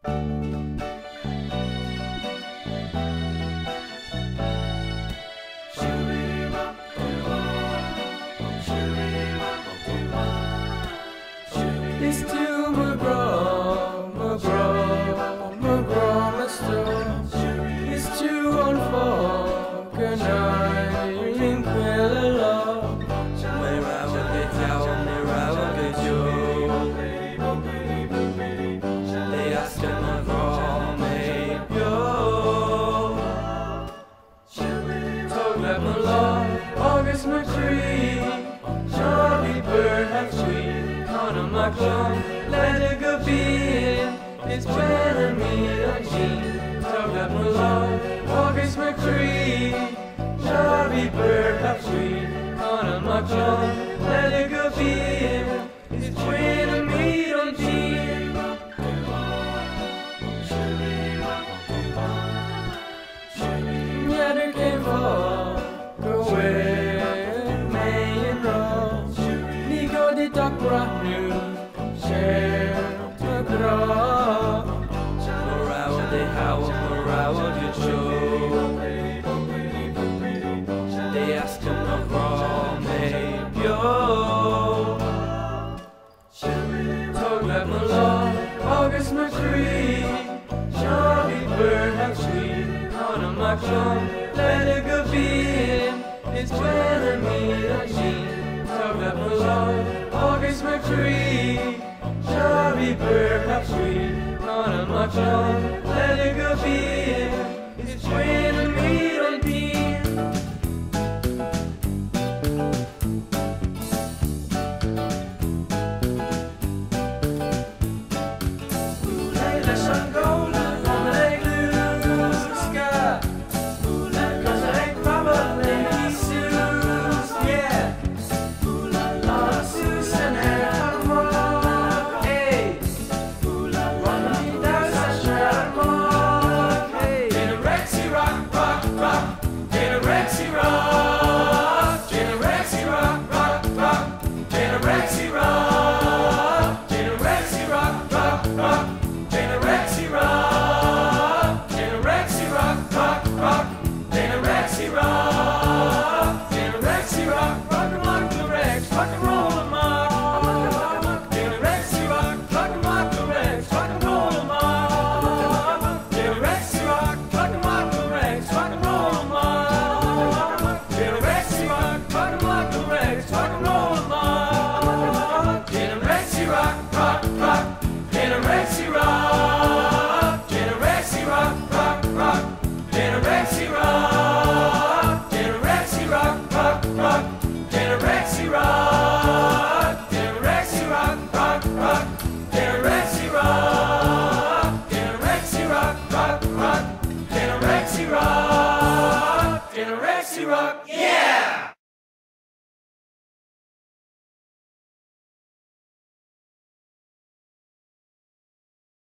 It's to McGraw, Mister. It's to unforgettable Quilla. Det är stämmer bra med Björn. Tågläpp med lag, August McCree, Charlie Bird have sweet, Connor McClung, let it go be in, it's Benjamin and Jean. Tågläpp med lag, August McCree, Charlie Bird have sweet, Connor McClung, let it go be in, it's Benjamin and Jean. Yeah, they came for go away, May and Ross. Nico the duck rock new, share the grass. Morale they howl, morale the show. They asked him no wrong, maybe yo. Tågläpp med lag, August McCree, Charlie Bird have sweet, Connor McClung, let it go be in, it's Benjamin and Jean. Tågläpp med lag, August McCree, Charlie Bird have sweet, Connor McClung, let it go be in, it's Benjamin and Jean. Let the sun go.